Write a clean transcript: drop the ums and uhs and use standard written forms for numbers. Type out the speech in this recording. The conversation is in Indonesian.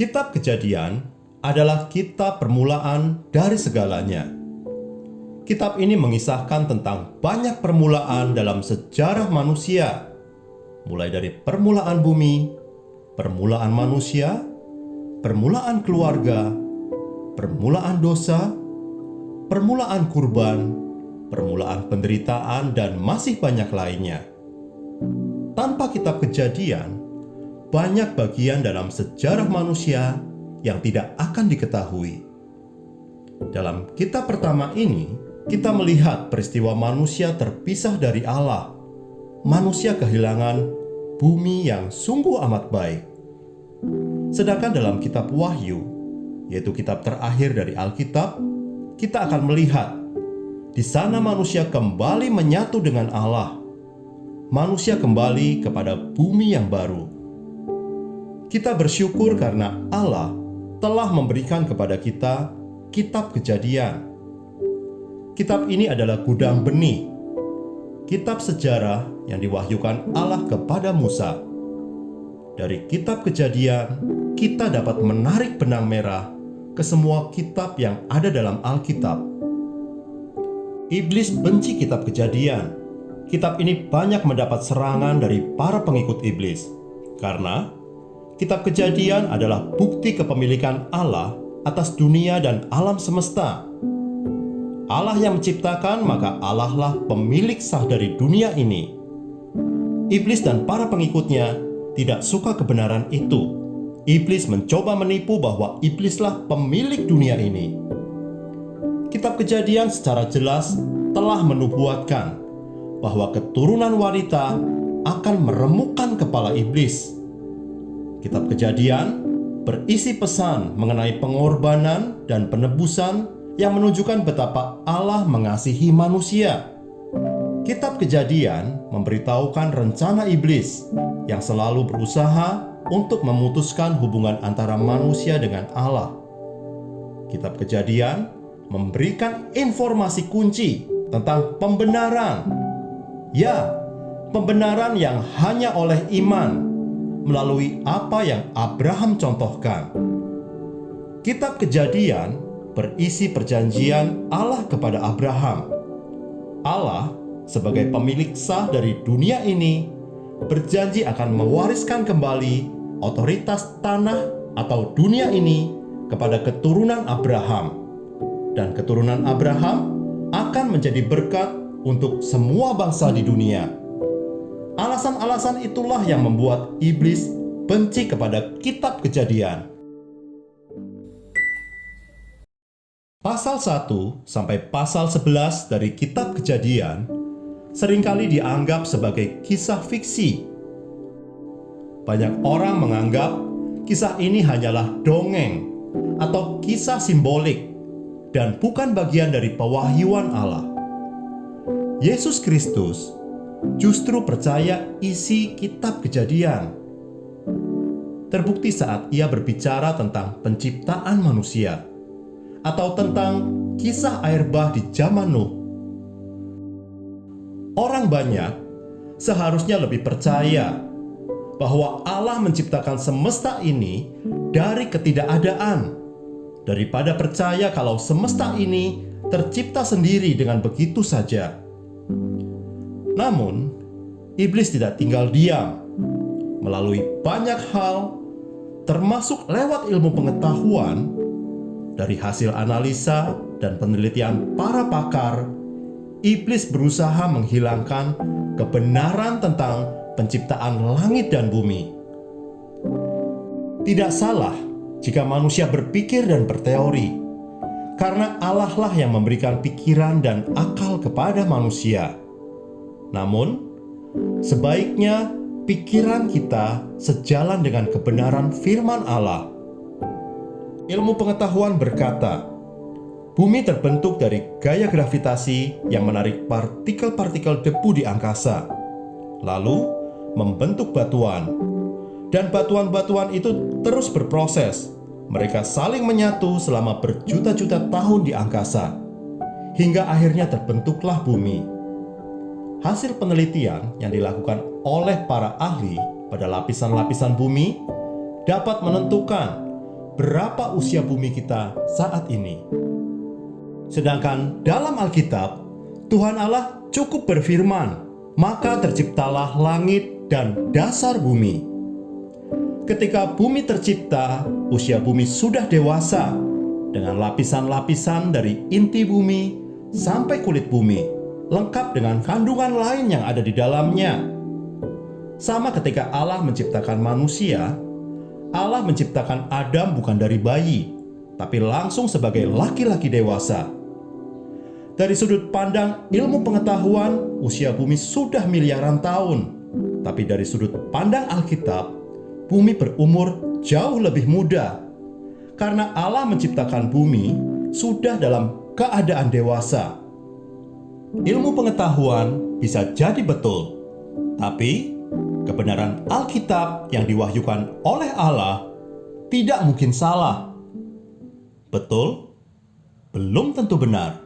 Kitab Kejadian adalah kitab permulaan dari segalanya. Kitab ini mengisahkan tentang banyak permulaan dalam sejarah manusia, mulai dari permulaan bumi, permulaan manusia, permulaan keluarga, permulaan dosa, permulaan kurban, permulaan penderitaan, dan masih banyak lainnya. Tanpa kitab Kejadian, banyak bagian dalam sejarah manusia yang tidak akan diketahui. Dalam kitab pertama ini, kita melihat peristiwa manusia terpisah dari Allah. Manusia kehilangan bumi yang sungguh amat baik. Sedangkan dalam kitab Wahyu, yaitu kitab terakhir dari Alkitab, kita akan melihat di sana manusia kembali menyatu dengan Allah. Manusia kembali kepada bumi yang baru. Kita bersyukur karena Allah telah memberikan kepada kita kitab Kejadian. Kitab ini adalah gudang benih, kitab sejarah yang diwahyukan Allah kepada Musa. Dari kitab Kejadian, kita dapat menarik benang merah ke semua kitab yang ada dalam Alkitab. Iblis benci kitab Kejadian. Kitab ini banyak mendapat serangan dari para pengikut iblis, karena kitab Kejadian adalah bukti kepemilikan Allah atas dunia dan alam semesta. Allah yang menciptakan, maka Allah lah pemilik sah dari dunia ini. Iblis dan para pengikutnya tidak suka kebenaran itu. Iblis mencoba menipu bahwa iblislah pemilik dunia ini. Kitab Kejadian secara jelas telah menubuatkan bahwa keturunan wanita akan meremukkan kepala iblis. Kitab Kejadian berisi pesan mengenai pengorbanan dan penebusan yang menunjukkan betapa Allah mengasihi manusia. Kitab Kejadian memberitahukan rencana iblis yang selalu berusaha untuk memutuskan hubungan antara manusia dengan Allah. Kitab Kejadian memberikan informasi kunci tentang pembenaran. Ya, pembenaran yang hanya oleh iman melalui apa yang Abraham contohkan. Kitab Kejadian berisi perjanjian Allah kepada Abraham. Allah sebagai pemilik sah dari dunia ini berjanji akan mewariskan kembali otoritas tanah atau dunia ini kepada keturunan Abraham. Dan keturunan Abraham akan menjadi berkat untuk semua bangsa di dunia. Alasan-alasan itulah yang membuat iblis benci kepada kitab Kejadian. Pasal 1 sampai pasal 11 dari kitab Kejadian seringkali dianggap sebagai kisah fiksi. Banyak orang menganggap kisah ini hanyalah dongeng atau kisah simbolik dan bukan bagian dari pewahyuan Allah. Yesus Kristus justru percaya isi kitab Kejadian. Terbukti saat ia berbicara tentang penciptaan manusia atau tentang kisah air bah di zaman Nuh. Orang banyak seharusnya lebih percaya bahwa Allah menciptakan semesta ini dari ketidakadaan daripada percaya kalau semesta ini tercipta sendiri dengan begitu saja. Namun, iblis tidak tinggal diam. Melalui banyak hal, termasuk lewat ilmu pengetahuan, dari hasil analisa dan penelitian para pakar, iblis berusaha menghilangkan kebenaran tentang penciptaan langit dan bumi. Tidak salah jika manusia berpikir dan berteori, karena Allah lah yang memberikan pikiran dan akal kepada manusia. Namun, sebaiknya pikiran kita sejalan dengan kebenaran firman Allah. Ilmu pengetahuan berkata, bumi terbentuk dari gaya gravitasi yang menarik partikel-partikel debu di angkasa, lalu membentuk batuan. Dan batuan-batuan itu terus berproses. Mereka saling menyatu selama berjuta-juta tahun di angkasa, hingga akhirnya terbentuklah bumi. Hasil penelitian yang dilakukan oleh para ahli pada lapisan-lapisan bumi dapat menentukan berapa usia bumi kita saat ini. Sedangkan dalam Alkitab, Tuhan Allah cukup berfirman, maka terciptalah langit dan dasar bumi. Ketika bumi tercipta, usia bumi sudah dewasa, dengan lapisan-lapisan dari inti bumi sampai kulit bumi, lengkap dengan kandungan lain yang ada di dalamnya. Sama ketika Allah menciptakan manusia, Allah menciptakan Adam bukan dari bayi, tapi langsung sebagai laki-laki dewasa. Dari sudut pandang ilmu pengetahuan, usia bumi sudah miliaran tahun. Tapi dari sudut pandang Alkitab, bumi berumur jauh lebih muda. Karena Allah menciptakan bumi sudah dalam keadaan dewasa. Ilmu pengetahuan bisa jadi betul, tapi kebenaran Alkitab yang diwahyukan oleh Allah tidak mungkin salah. Betul? Belum tentu benar.